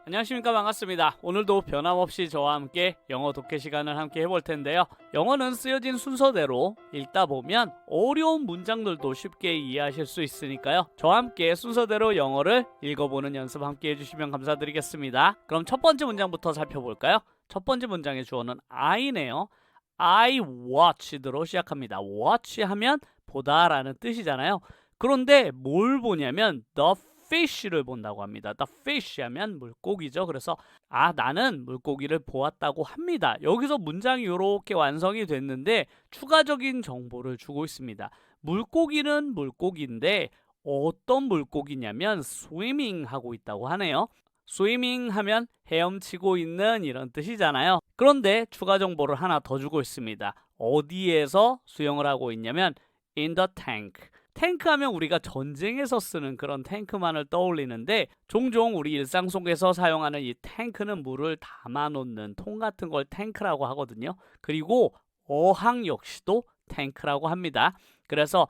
안녕하십니까, 반갑습니다. 오늘도 변함없이 저와 함께 영어 독해 시간을 함께 해볼 텐데요. 영어는 쓰여진 순서대로 읽다 보면 어려운 문장들도 쉽게 이해하실 수 있으니까요. 저와 함께 순서대로 영어를 읽어보는 연습 함께 해주시면 감사드리겠습니다. 그럼 첫 번째 문장부터 살펴볼까요? 첫 번째 문장의 주어는 I네요. I watched로 시작합니다. watch 하면 보다 라는 뜻이잖아요. 그런데 뭘 보냐면 the fish를 본다고 합니다. The fish 하면 물고기죠. 그래서 나는 물고기를 보았다고 합니다. 여기서 문장이 이렇게 완성이 됐는데 추가적인 정보를 주고 있습니다. 물고기는 물고기인데 어떤 물고기냐면 swimming 하고 있다고 하네요. swimming 하면 헤엄치고 있는 이런 뜻이잖아요. 그런데 추가 정보를 하나 더 주고 있습니다. 어디에서 수영을 하고 있냐면 in the tank. 탱크 하면 우리가 전쟁에서 쓰는 그런 탱크만을 떠올리는데 종종 우리 일상 속에서 사용하는 이 탱크는 물을 담아놓는 통 같은 걸 탱크라고 하거든요. 그리고 어항 역시도 탱크라고 합니다. 그래서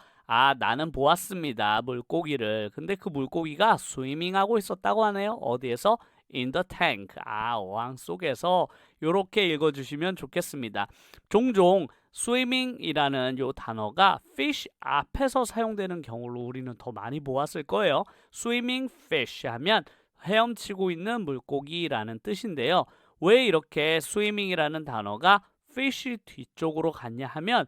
나는 보았습니다. 물고기를. 근데 그 물고기가 스위밍하고 있었다고 하네요. 어디에서? in the tank. 어항 속에서. 이렇게 읽어주시면 좋겠습니다. 종종 swimming이라는 요 단어가 fish 앞에서 사용되는 경우로 우리는 더 많이 보았을 거예요. swimming fish 하면 헤엄치고 있는 물고기라는 뜻인데요. 왜 이렇게 swimming이라는 단어가 fish 뒤쪽으로 갔냐 하면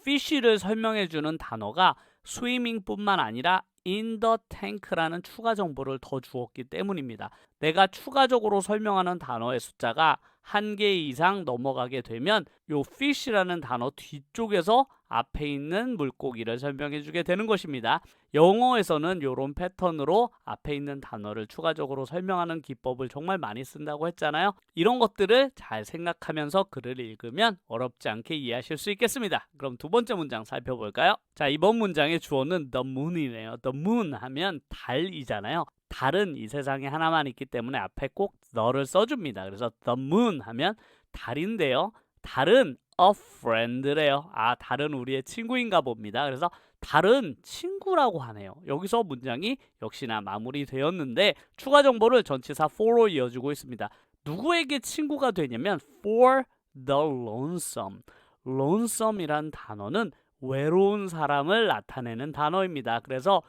fish를 설명해주는 단어가 swimming뿐만 아니라 in the tank라는 추가 정보를 더 주었기 때문입니다. 내가 추가적으로 설명하는 단어의 숫자가 한 개 이상 넘어가게 되면 요 fish라는 단어 뒤쪽에서 앞에 있는 물고기를 설명해 주게 되는 것입니다. 영어에서는 이런 패턴으로 앞에 있는 단어를 추가적으로 설명하는 기법을 정말 많이 쓴다고 했잖아요. 이런 것들을 잘 생각하면서 글을 읽으면 어렵지 않게 이해하실 수 있겠습니다. 그럼 두 번째 문장 살펴볼까요? 자, 이번 문장의 주어는 the moon이네요. the moon 하면 달이잖아요. 달은 이 세상에 하나만 있기 때문에 앞에 꼭 the를 써줍니다. 그래서 the moon 하면 달인데요. 달은 a friend래요. 달은 우리의 친구인가 봅니다. 그래서 달은 친구라고 하네요. 여기서 문장이 역시나 마무리되었는데 추가 정보를 전치사 for로 이어주고 있습니다. 누구에게 친구가 되냐면 for the lonesome. lonesome이란 단어는 외로운 사람을 나타내는 단어입니다. 그래서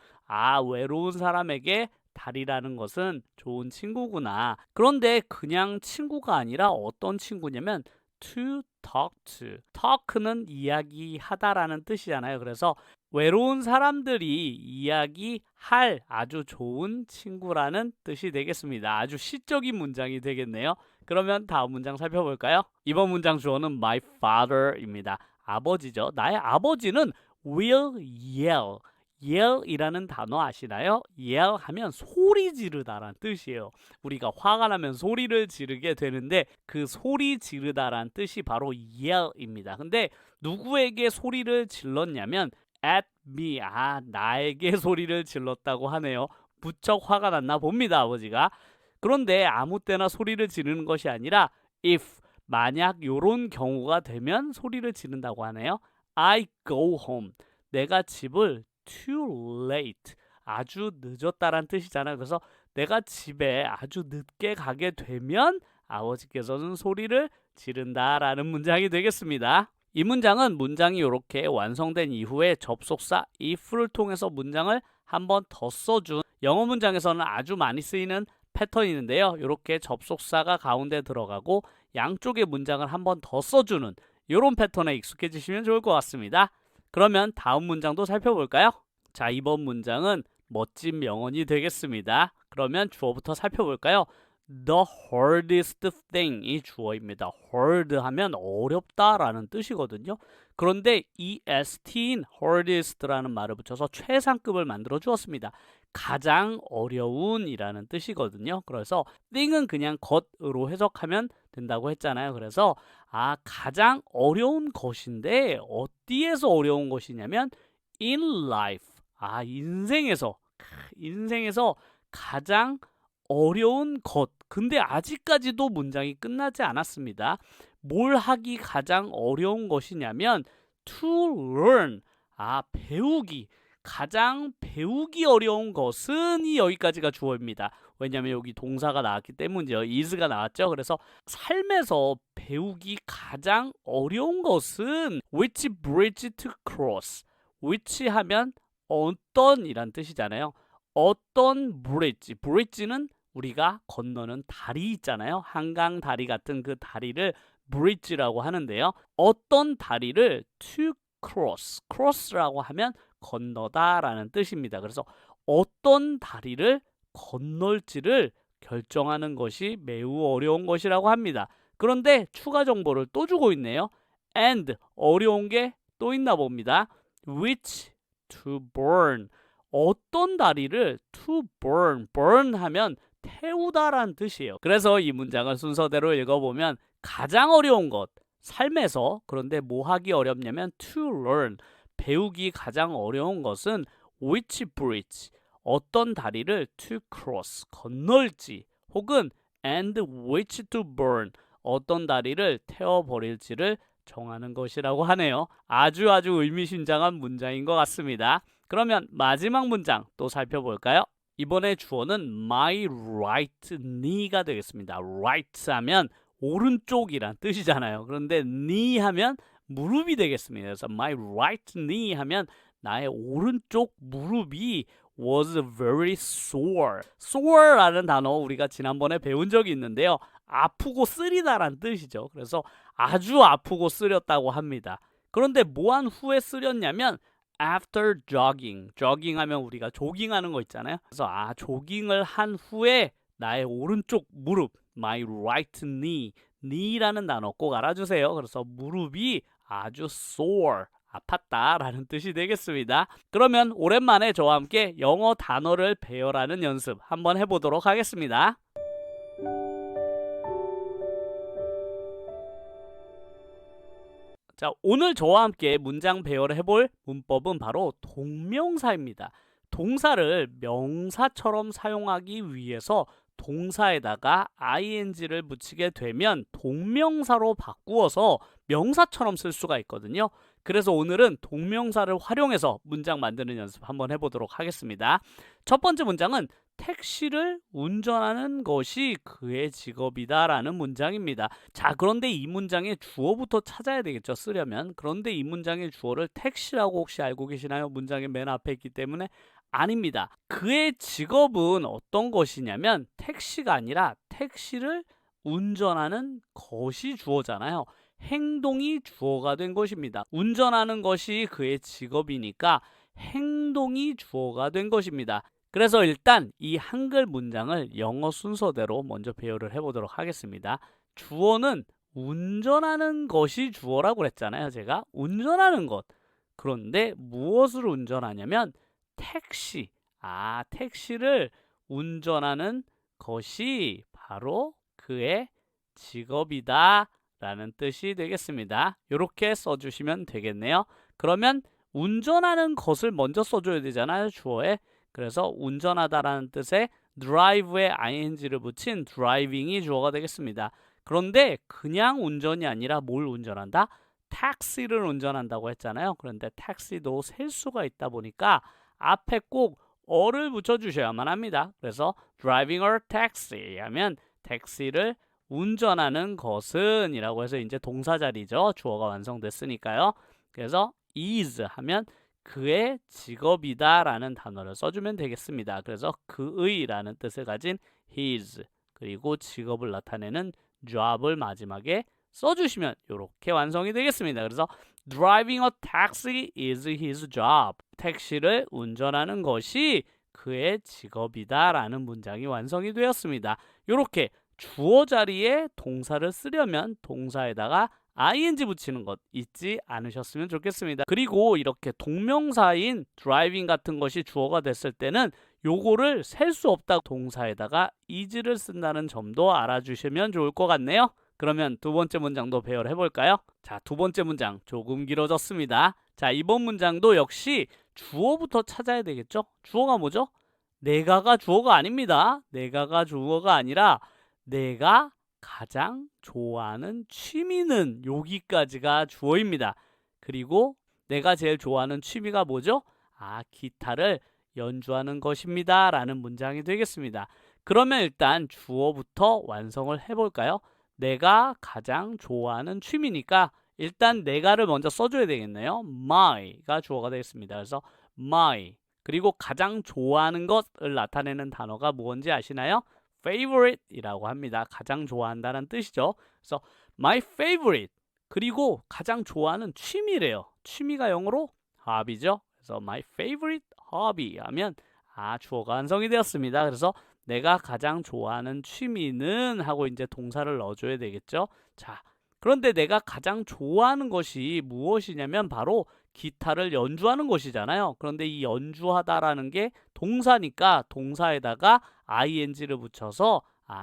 외로운 사람에게 달이라는 것은 좋은 친구구나. 그런데 그냥 친구가 아니라 어떤 친구냐면 to talk to. talk는 이야기하다라는 뜻이잖아요. 그래서 외로운 사람들이 이야기할 아주 좋은 친구라는 뜻이 되겠습니다. 아주 시적인 문장이 되겠네요. 그러면 다음 문장 살펴볼까요? 이번 문장 주어는 my father입니다. 아버지죠. 나의 아버지는 will yell. yell이라는 단어 아시나요? yell 하면 소리 지르다라는 뜻이에요. 우리가 화가 나면 소리를 지르게 되는데 그 소리 지르다라는 뜻이 바로 yell입니다. 근데 누구에게 소리를 질렀냐면 at me. 나에게 소리를 질렀다고 하네요. 무척 화가 났나 봅니다, 아버지가. 그런데 아무 때나 소리를 지르는 것이 아니라 if 만약 요런 경우가 되면 소리를 지른다고 하네요. I go home. 내가 집을 too late. 아주 늦었다란 뜻이잖아요. 그래서 내가 집에 아주 늦게 가게 되면 아버지께서는 소리를 지른다라는 문장이 되겠습니다. 이 문장은 문장이 이렇게 완성된 이후에 접속사 if를 통해서 문장을 한 번 더 써준 영어 문장에서는 아주 많이 쓰이는 패턴이 있는데요. 이렇게 접속사가 가운데 들어가고 양쪽의 문장을 한 번 더 써주는 이런 패턴에 익숙해지시면 좋을 것 같습니다. 그러면 다음 문장도 살펴볼까요? 자, 이번 문장은 멋진 명언이 되겠습니다. 그러면 주어부터 살펴볼까요? The hardest thing이 주어입니다. hard 하면 어렵다라는 뜻이거든요. 그런데 EST인 hardest라는 말을 붙여서 최상급을 만들어 주었습니다. 가장 어려운이라는 뜻이거든요. 그래서 thing은 그냥 것으로 해석하면 된다고 했잖아요. 그래서 가장 어려운 것인데 어디에서 어려운 것이냐면 in life. 인생에서 가장 어려운 것. 근데 아직까지도 문장이 끝나지 않았습니다. 뭘 하기 가장 어려운 것이냐면 to learn. 배우기. 가장 배우기 어려운 것은 이 여기까지가 주어입니다. 왜냐면 여기 동사가 나왔기 때문이죠. is가 나왔죠. 그래서 삶에서 배우기 가장 어려운 것은 which bridge to cross. which 하면 어떤 이란 뜻이잖아요. 어떤 bridge. bridge는 우리가 건너는 다리 있잖아요. 한강 다리 같은 그 다리를 bridge라고 하는데요. 어떤 다리를 to cross. cross라고 하면 건너다 라는 뜻입니다. 그래서 어떤 다리를 건널지를 결정하는 것이 매우 어려운 것이라고 합니다. 그런데 추가 정보를 또 주고 있네요. and 어려운 게 또 있나 봅니다. which to burn. 어떤 다리를 to burn. burn 하면 태우다라는 뜻이에요. 그래서 이 문장을 순서대로 읽어보면 가장 어려운 것, 삶에서. 그런데 뭐 하기 어렵냐면 to learn. 배우기 가장 어려운 것은 which bridge. 어떤 다리를 to cross. 건널지. 혹은 and which to burn. 어떤 다리를 태워버릴지를 정하는 것이라고 하네요. 아주 의미심장한 문장인 것 같습니다. 그러면 마지막 문장 또 살펴볼까요? 이번에 주어는 my right knee가 되겠습니다. right 하면 오른쪽이란 뜻이잖아요. 그런데 knee 하면 무릎이 되겠습니다. 그래서 my right knee 하면 나의 오른쪽 무릎이 was very sore. sore라는 단어 우리가 지난번에 배운 적이 있는데요. 아프고 쓰리다라는 뜻이죠. 그래서 아주 아프고 쓰렸다고 합니다. 그런데 뭐한 후에 쓰렸냐면 after jogging. jogging 하면 우리가 조깅하는 거 있잖아요. 그래서 조깅을 한 후에 나의 오른쪽 무릎, my right knee, knee라는 단어 꼭 알아주세요. 그래서 무릎이 아주 sore, 아팠다라는 뜻이 되겠습니다. 그러면 오랜만에 저와 함께 영어 단어를 배열하는 연습 한번 해보도록 하겠습니다. 자, 오늘 저와 함께 문장 배열을 해볼 문법은 바로 동명사입니다. 동사를 명사처럼 사용하기 위해서 동사에다가 ing를 붙이게 되면 동명사로 바꾸어서 명사처럼 쓸 수가 있거든요. 그래서 오늘은 동명사를 활용해서 문장 만드는 연습 한번 해보도록 하겠습니다. 첫 번째 문장은 택시를 운전하는 것이 그의 직업이다 라는 문장입니다. 자, 그런데 이 문장의 주어부터 찾아야 되겠죠, 쓰려면. 그런데 이 문장의 주어를 택시라고 혹시 알고 계시나요? 문장의 맨 앞에 있기 때문에 아닙니다. 그의 직업은 어떤 것이냐면 택시가 아니라 택시를 운전하는 것이 주어잖아요. 행동이 주어가 된 것입니다. 운전하는 것이 그의 직업이니까 행동이 주어가 된 것입니다. 그래서 일단 이 한글 문장을 영어 순서대로 먼저 배열을 해보도록 하겠습니다. 주어는 운전하는 것이 주어라고 그랬잖아요. 제가 운전하는 것. 그런데 무엇을 운전하냐면 택시. 택시를 운전하는 것이 바로 그의 직업이다 라는 뜻이 되겠습니다. 이렇게 써주시면 되겠네요. 그러면 운전하는 것을 먼저 써줘야 되잖아요, 주어에. 그래서 운전하다라는 뜻의 drive에 ing를 붙인 driving이 주어가 되겠습니다. 그런데 그냥 운전이 아니라 뭘 운전한다? 택시를 운전한다고 했잖아요. 그런데 택시도 셀 수가 있다 보니까 앞에 꼭 어를 붙여주셔야만 합니다. 그래서 driving a taxi 하면 택시를 운전하는 것은 이라고 해서 이제 동사 자리죠. 주어가 완성됐으니까요. 그래서 is 하면 그의 직업이다 라는 단어를 써주면 되겠습니다. 그래서 그의 라는 뜻을 가진 his 그리고 직업을 나타내는 job을 마지막에 써주시면 이렇게 완성이 되겠습니다. 그래서 driving a taxi is his job. 택시를 운전하는 것이 그의 직업이다 라는 문장이 완성이 되었습니다. 이렇게 주어 자리에 동사를 쓰려면 동사에다가 ing 붙이는 것 잊지 않으셨으면 좋겠습니다. 그리고 이렇게 동명사인 driving 같은 것이 주어가 됐을 때는 요거를 셀 수 없다 동사에다가 is를 쓴다는 점도 알아주시면 좋을 것 같네요. 그러면 두 번째 문장도 배열해 볼까요? 자, 두 번째 문장 조금 길어졌습니다. 자, 이번 문장도 역시 주어부터 찾아야 되겠죠? 주어가 뭐죠? 내가가 주어가 아닙니다. 내가가 주어가 아니라 내가 가장 좋아하는 취미는 여기까지가 주어입니다. 그리고 내가 제일 좋아하는 취미가 뭐죠? 기타를 연주하는 것입니다 라는 문장이 되겠습니다. 그러면 일단 주어부터 완성을 해볼까요? 내가 가장 좋아하는 취미니까 일단 내가를 먼저 써줘야 되겠네요. my가 주어가 되겠습니다. 그래서 my 그리고 가장 좋아하는 것을 나타내는 단어가 무엇인지 아시나요? favorite 이라고 합니다. 가장 좋아한다는 뜻이죠. 그래서 my favorite 그리고 가장 좋아하는 취미래요. 취미가 영어로 hobby죠. 그래서 my favorite hobby 하면 주어가 완성이 되었습니다. 그래서 내가 가장 좋아하는 취미는 하고 이제 동사를 넣어줘야 되겠죠. 자, 그런데 내가 가장 좋아하는 것이 무엇이냐면 바로 기타를 연주하는 것이잖아요. 그런데 이 연주하다라는 게 동사니까 동사에다가 ing를 붙여서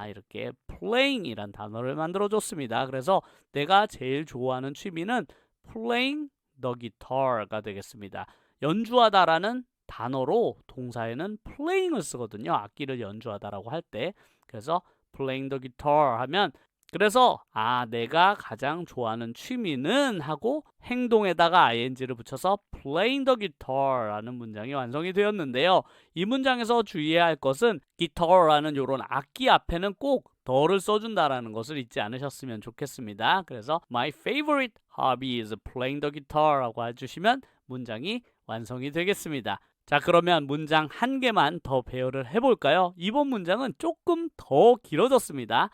이렇게 playing이란 단어를 만들어 줬습니다. 그래서 내가 제일 좋아하는 취미는 playing the guitar가 되겠습니다. 연주하다라는 단어로 동사에는 playing을 쓰거든요. 악기를 연주하다라고 할 때. 그래서 playing the guitar 하면 그래서 내가 가장 좋아하는 취미는 하고 행동에다가 ing를 붙여서 playing the guitar라는 문장이 완성이 되었는데요. 이 문장에서 주의해야 할 것은 guitar라는 이런 악기 앞에는 꼭 더를 써준다라는 것을 잊지 않으셨으면 좋겠습니다. 그래서 my favorite hobby is playing the guitar라고 해주시면 문장이 완성이 되겠습니다. 자, 그러면 문장 한 개만 더 배열을 해볼까요? 이번 문장은 조금 더 길어졌습니다.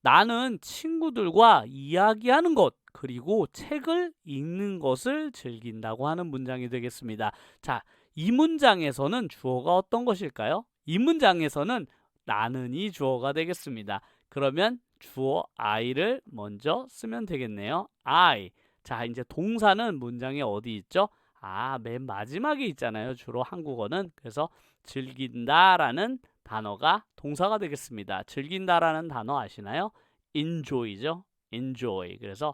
나는 친구들과 이야기하는 것 그리고 책을 읽는 것을 즐긴다고 하는 문장이 되겠습니다. 자, 이 문장에서는 주어가 어떤 것일까요? 이 문장에서는 나는이 주어가 되겠습니다. 그러면 주어 I를 먼저 쓰면 되겠네요. I. 자, 이제 동사는 문장에 어디 있죠? 맨 마지막에 있잖아요. 주로 한국어는. 그래서 즐긴다라는 단어가 동사가 되겠습니다. 즐긴다라는 단어 아시나요? enjoy죠. enjoy. 그래서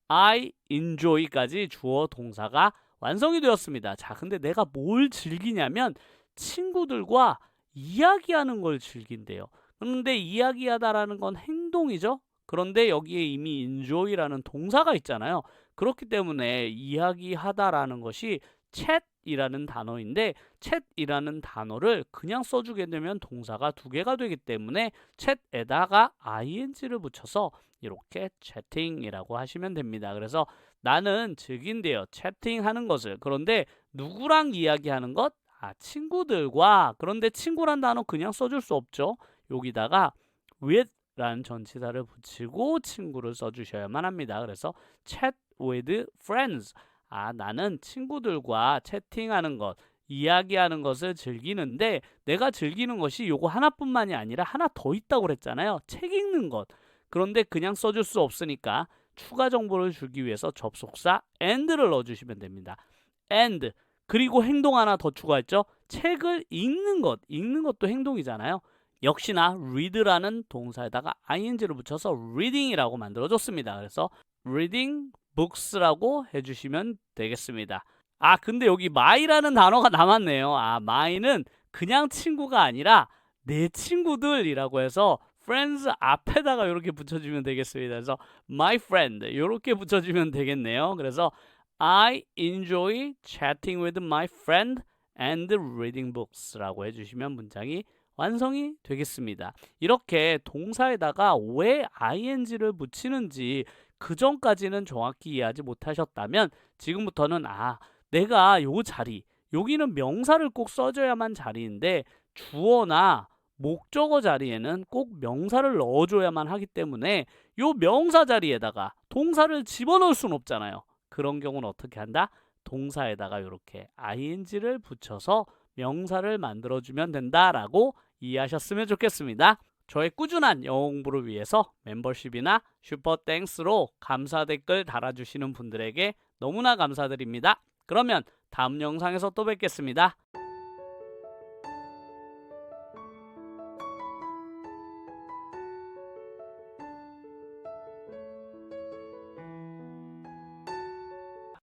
I enjoy까지 주어 동사가 완성이 되었습니다. 자, 근데 내가 뭘 즐기냐면 친구들과 이야기하는 걸 즐긴대요. 그런데 이야기하다라는 건 행동이죠. 그런데 여기에 이미 enjoy라는 동사가 있잖아요. 그렇기 때문에 이야기하다라는 것이 chat이라는 단어인데 chat이라는 단어를 그냥 써주게 되면 동사가 두 개가 되기 때문에 chat에다가 ing를 붙여서 이렇게 chatting이라고 하시면 됩니다. 그래서 나는 즐긴대요. chatting하는 것을. 그런데 누구랑 이야기하는 것? 친구들과. 그런데 친구란 단어 그냥 써줄 수 없죠. 여기다가 with 라는 전치사를 붙이고 친구를 써주셔야만 합니다. 그래서 chat with friends. 나는 친구들과 채팅하는 것, 이야기하는 것을 즐기는데 내가 즐기는 것이 요거 하나뿐만이 아니라 하나 더 있다고 그랬잖아요. 책 읽는 것. 그런데 그냥 써줄 수 없으니까 추가 정보를 주기 위해서 접속사 and를 넣어주시면 됩니다. and. 그리고 행동 하나 더 추가했죠. 책을 읽는 것. 읽는 것도 행동이잖아요. 역시나 read라는 동사에다가 ing를 붙여서 reading이라고 만들어줬습니다. 그래서 reading books라고 해주시면 되겠습니다. 근데 여기 my라는 단어가 남았네요. my는 그냥 친구가 아니라 내 친구들이라고 해서 friends 앞에다가 이렇게 붙여주면 되겠습니다. 그래서 my friend 이렇게 붙여주면 되겠네요. 그래서 I enjoy chatting with my friend and reading books라고 해주시면 문장이 완성이 되겠습니다. 이렇게 동사에다가 왜 ing를 붙이는지 그 전까지는 정확히 이해하지 못하셨다면 지금부터는 내가 요 자리, 여기는 명사를 꼭 써줘야만 자리인데 주어나 목적어 자리에는 꼭 명사를 넣어줘야만 하기 때문에 요 명사 자리에다가 동사를 집어넣을 수는 없잖아요. 그런 경우는 어떻게 한다? 동사에다가 이렇게 ing를 붙여서 명사를 만들어주면 된다라고 이해하셨으면 좋겠습니다. 저의 꾸준한 영어 공부를 위해서 멤버십이나 슈퍼땡스로 감사 댓글 달아주시는 분들에게 너무나 감사드립니다. 그러면 다음 영상에서 또 뵙겠습니다.